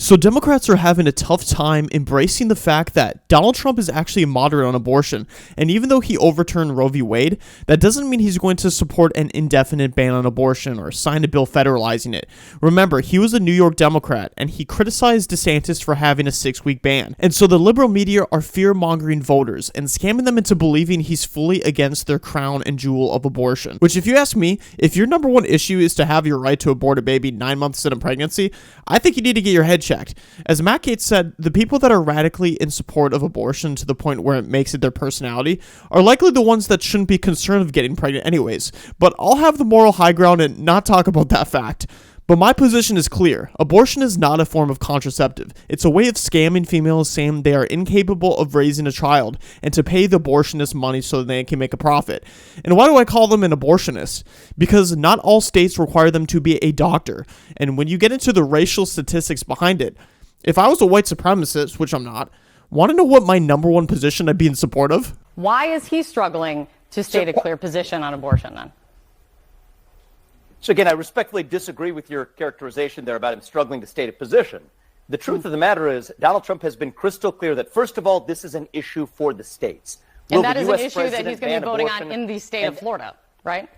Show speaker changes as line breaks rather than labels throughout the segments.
So Democrats are having a tough time embracing the fact that Donald Trump is actually a moderate on abortion, and even though he overturned Roe v. Wade, that doesn't mean he's going to support an indefinite ban on abortion or sign a bill federalizing it. Remember, he was a New York Democrat, and he criticized DeSantis for having a 6-week ban, and so the liberal media are fear-mongering voters and scamming them into believing he's fully against their crown and jewel of abortion. Which, if you ask me, if your number one issue is to have your right to abort a baby 9 months into pregnancy, I think you need to get your head checked. As Matt Gaetz said, the people that are radically in support of abortion to the point where it makes it their personality are likely the ones that shouldn't be concerned of getting pregnant anyways. But I'll have the moral high ground and not talk about that fact. But my position is clear. Abortion is not a form of contraceptive. It's a way of scamming females saying they are incapable of raising a child and to pay the abortionist money so they can make a profit. And why do I call them an abortionist? Because not all states require them to be a doctor. And when you get into the racial statistics behind it, if I was a white supremacist, which I'm not, want to know what my number one position I'd be in support of?
Why is he struggling to state a clear position on abortion then?
So again, I respectfully disagree with your characterization there about him struggling to state a position. The truth of the matter is Donald Trump has been crystal clear that, first of all, this is an issue for the states.
And that is an issue that he's going to be voting on in the state of Florida, right?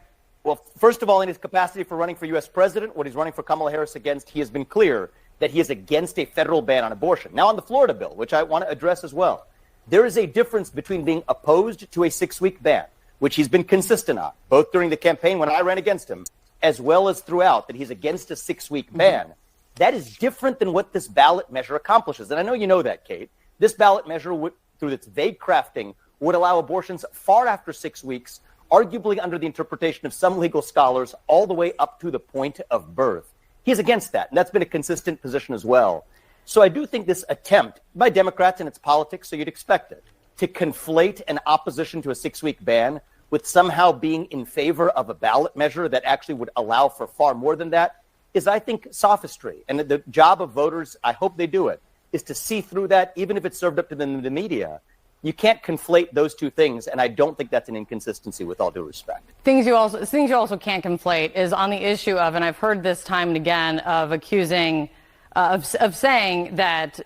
Well, first of all, in his capacity for running for U.S. president, what he's running for Kamala Harris against, he has been clear that he is against a federal ban on abortion. Now, on the Florida bill, which I want to address as well, there is a difference between being opposed to a 6-week ban, which he's been consistent on, both during the campaign when I ran against him, as well as throughout, that he's against a 6-week ban. That is different than what this ballot measure accomplishes. And I know you know that, Kate. This ballot measure, through its vague crafting, would allow abortions far after 6 weeks, arguably under the interpretation of some legal scholars, all the way up to the point of birth. He's against that, and that's been a consistent position as well. So I do think this attempt by Democrats, and it's politics, so you'd expect it, to conflate an opposition to a 6-week ban with somehow being in favor of a ballot measure that actually would allow for far more than that is, I think, sophistry. And the job of voters, I hope they do it, is to see through that, even if it's served up to the media. You can't conflate those two things, and I don't think that's an inconsistency, with all due respect.
Things you also can't conflate is on the issue of, and I've heard this time and again, of accusing of saying that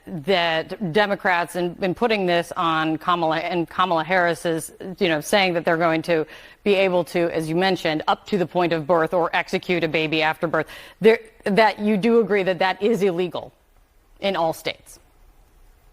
Democrats and putting this on Kamala Harris's, saying that they're going to be able to, as you mentioned, up to the point of birth or execute a baby after birth, that you do agree that that is illegal in all states.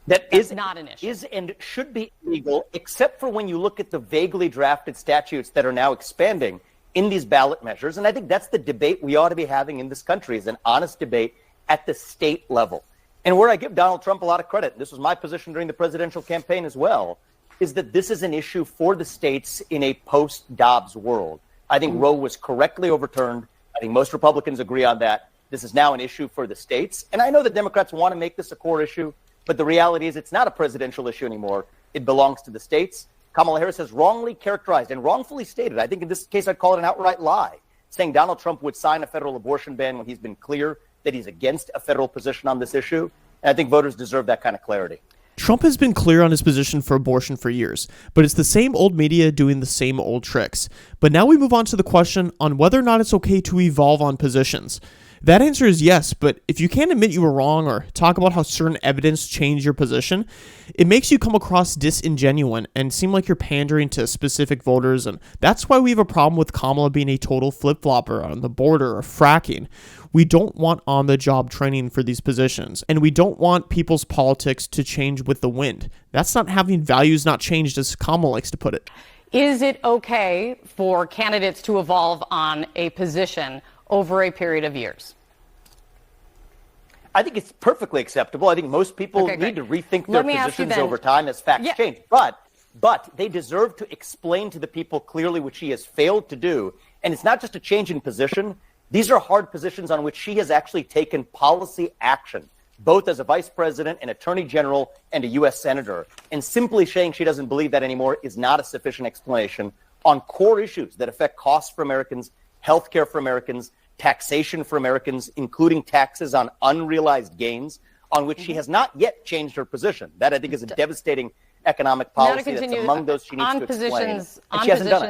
That's
not an issue.
Is and should be illegal, except for when you look at the vaguely drafted statutes that are now expanding in these ballot measures. And I think that's the debate we ought to be having in this country, is an honest debate at the state level. And where I give Donald Trump a lot of credit, this was my position during the presidential campaign as well, is that this is an issue for the states in a post-Dobbs world. I think Roe was correctly overturned. I think most Republicans agree on that. This is now an issue for the states. And I know that Democrats want to make this a core issue, but the reality is it's not a presidential issue anymore. It belongs to the states. Kamala Harris has wrongly characterized and wrongfully stated, I think in this case I'd call it an outright lie, saying Donald Trump would sign a federal abortion ban when he's been clear that he's against a federal position on this issue. And I think voters deserve that kind of clarity.
Trump has been clear on his position for abortion for years, but it's the same old media doing the same old tricks. But now we move on to the question on whether or not it's okay to evolve on positions. That answer is yes, but if you can't admit you were wrong or talk about how certain evidence changed your position, it makes you come across disingenuine and seem like you're pandering to specific voters, and that's why we have a problem with Kamala being a total flip-flopper on the border or fracking. We don't want on-the-job training for these positions, and we don't want people's politics to change with the wind. That's not having values not changed, as Kamala likes to put it.
Is it okay for candidates to evolve on a position over a period of years?
I think it's perfectly acceptable. I think most people need to rethink their positions over time as facts change. But they deserve to explain to the people clearly, which she has failed to do. And it's not just a change in position. These are hard positions on which she has actually taken policy action, both as a vice president, an attorney general, and a U.S. senator. And simply saying she doesn't believe that anymore is not a sufficient explanation on core issues that affect costs for Americans, health care for Americans, taxation for Americans, including taxes on unrealized gains, on which she has not yet changed her position. That, I think, is a devastating economic policy that's among those she needs to explain. And she hasn't done it.